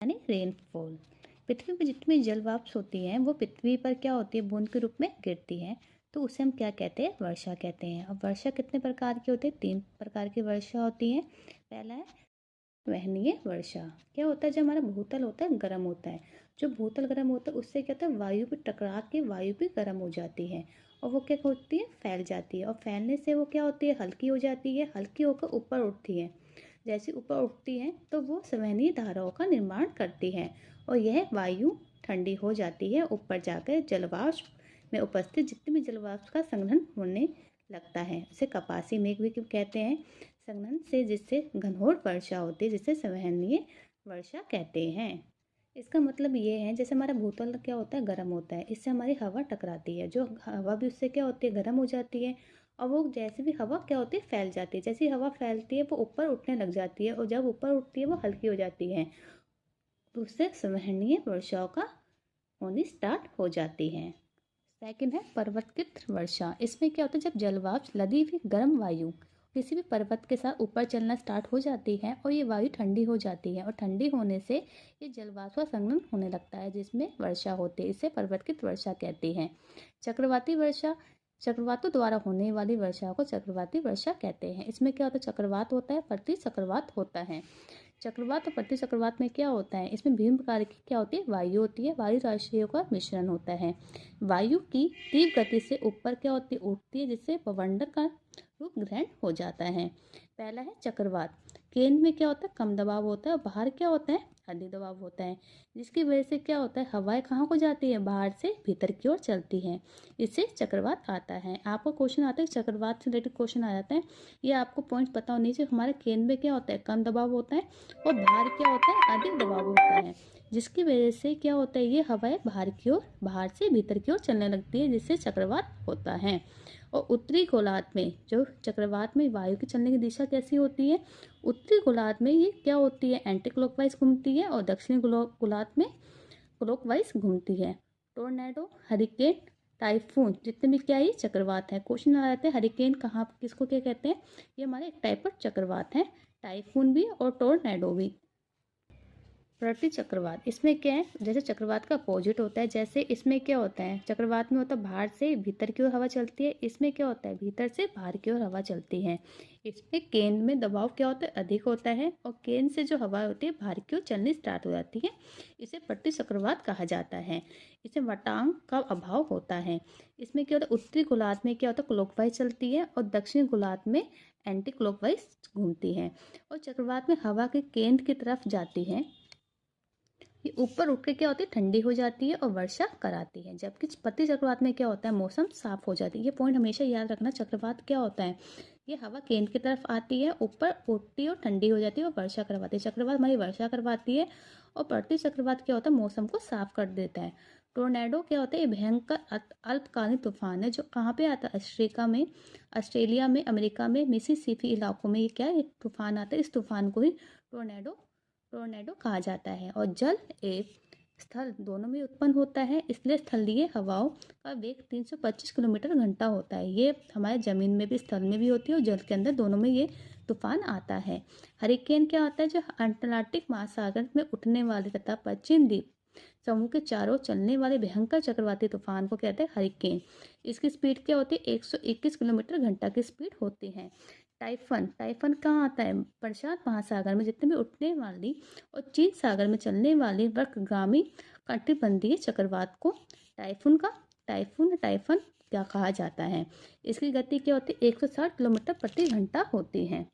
यानी रेनफॉल। पृथ्वी पर जितनी जल वाष्प होती हैं वो पृथ्वी पर क्या होती है, बूंद के रूप में गिरती हैं, तो उसे हम क्या कहते हैं, वर्षा कहते हैं। और वर्षा कितने प्रकार की होती है, 3 प्रकार की वर्षा होती है। पहला है वहनीय वर्षा। क्या होता है, जब हमारा भूतल होता है गर्म होता है, जो भूतल गर्म होता है उससे क्या होता है, वायु पे टकरा के वायु भी गर्म हो जाती है और वो क्या होती है, फैल जाती है। और फैलने से वो क्या होती है, हल्की हो जाती है, हल्की होकर ऊपर उठती है। जैसे ऊपर उठती है तो वो संवहनीय धाराओं का निर्माण करती है और यह वायु ठंडी हो जाती है, ऊपर जाकर जलवाष्प में उपस्थित जितने भी जलवाष्प का संघनन होने लगता है। इसे कपासी मेघ भी कहते हैं। संघनन से जिससे घनघोर वर्षा होती है, जिसे संवहनीय वर्षा कहते हैं। इसका मतलब ये है, जैसे हमारा भूतल क्या होता है, गर्म होता है, इससे हमारी हवा टकराती है, जो हवा भी उससे क्या होती है, गर्म हो जाती है। और वो जैसे भी हवा क्या होती है, फैल जाती है। जैसी हवा फैलती है वो ऊपर उठने लग जाती है और जब ऊपर उठती है वो हल्की हो जाती है, तो उससे संवहनीय वर्षाओं का होनी स्टार्ट हो जाती है। सेकंड है पर्वतकृत वर्षा। इसमें क्या होता है, जब जलवाष्प लदी हुई गर्म वायु किसी भी पर्वत के साथ ऊपर चलना स्टार्ट हो जाती है और ये वायु ठंडी हो जाती है और ठंडी होने से ये जलवाष्प का संघनन होने लगता है, जिसमें वर्षा होती है। इसे पर्वतकृत वर्षा कहती हैं। चक्रवाती वर्षा, चक्रवातों द्वारा होने वाली वर्षा को चक्रवाती वर्षा कहते हैं। इसमें क्या होता है, चक्रवात होता है, प्रति चक्रवात होता है। चक्रवात और प्रति चक्रवात में क्या होता है, इसमें विभिन्न प्रकार की क्या होती है, वायु होती है, वायु राशियों का मिश्रण होता है। वायु की तीव्र गति से ऊपर क्या होती है, उठती है, जिससे पवंडक का रूप ग्रहण हो जाता है। पहला है चक्रवात। केंद्र में क्या होता है, कम दबाव होता है और बाहर क्या होता है, अधिक दबाव होता है, जिसकी वजह से क्या होता है, हवाएं कहाँ को जाती है, बाहर से भीतर की ओर चलती हैं। इससे चक्रवात आता है। आपको क्वेश्चन आता है, चक्रवात से रिलेटेड क्वेश्चन आ जाता है। ये आपको पॉइंट पता होनी चाहिए। हमारे केंद्र में क्या होता है, कम दबाव होता है और बाहर क्या होता है, अधिक दबाव होता है, जिसकी वजह से क्या होता है, ये हवाएं बाहर से भीतर की ओर चलने लगती है, जिससे चक्रवात होता है। और उत्तरी गोलार्ध में, जो चक्रवात में वायु की चलने की दिशा कैसी होती है, उत्तरी गोलार्ध में ये क्या होती है, एंटी क्लॉकवाइज घूमती है और दक्षिणी गोलार्ध में क्लॉकवाइज घूमती है। टोर्नेडो, हरिकेन, टाइफून जितने भी क्या, ये चक्रवात है। क्वेश्चन आ जाते हैं, हरिकेन कहाँ किसको क्या कहते हैं, ये हमारे एक टाइप पर चक्रवात है। टाइफून भी और टोर्नेडो भी। प्रति चक्रवात, इसमें क्या है, जैसे चक्रवात का अपोजिट होता है। जैसे इसमें क्या होता है, चक्रवात में होता है बाहर से भीतर की ओर हवा चलती है, इसमें क्या होता है, भीतर से बाहर की ओर हवा चलती है। इसमें केंद्र में दबाव क्या होता है, अधिक होता है और केंद्र से जो हवा होती है बाहर की ओर चलनी स्टार्ट हो जाती है। इसे प्रति चक्रवात कहा जाता है। इसे वटांग का अभाव होता है। इसमें क्या होता है, उत्तरी गोलार्ध में क्या होता है, क्लॉकवाइज चलती है और दक्षिणी गोलार्ध में एंटी क्लॉकवाइज घूमती है। और चक्रवात में हवा के केंद्र की तरफ जाती है, ये ऊपर उठ के क्या होती है, ठंडी हो जाती है और वर्षा कराती है। जबकि प्रति चक्रवात में क्या होता है, मौसम साफ हो जाती है। ये पॉइंट हमेशा याद रखना। चक्रवात क्या होता है, ये हवा केंद्र की तरफ आती है, ऊपर उठती है और ठंडी हो जाती है और वर्षा करवाती है। चक्रवात हमारी वर्षा करवाती है और प्रति चक्रवात क्या होता है, मौसम को साफ कर देता है। टोर्नेडो क्या होता है, ये भयंकर अल्पकालीन तूफान है, जो कहाँ पे आता है, ऑस्ट्रेलिया में, अमेरिका में, मिसिसिपी इलाकों में ये क्या है, तूफान आता है। इस तूफान को ही टोर्नेडो कहा जाता है और जल एवं स्थल दोनों में उत्पन्न होता है। इसलिए स्थलीय हवाओं का वेग 325 किलोमीटर घंटा होता है। ये हमारे जमीन में भी, स्थल में भी होती है और जल के अंदर, दोनों में ये तूफान आता है। हरिकेन क्या आता है, जो अटलांटिक महासागर में उठने वाले तथा पश्चिम द्वीप समूह के चारों चलने वाले भयंकर चक्रवाती तूफान को कहते हैं हरिकेन। इसकी स्पीड क्या होती है, 121 किलोमीटर घंटा की स्पीड होती है। टाइफन कहाँ आता है, प्रशांत महासागर में जितने भी उठने वाली और चीन सागर में चलने वाली वर्षगामी कटिबंधीय चक्रवात को टाइफन क्या कहा जाता है। इसकी गति क्या होती है, 160 किलोमीटर प्रति घंटा होती है।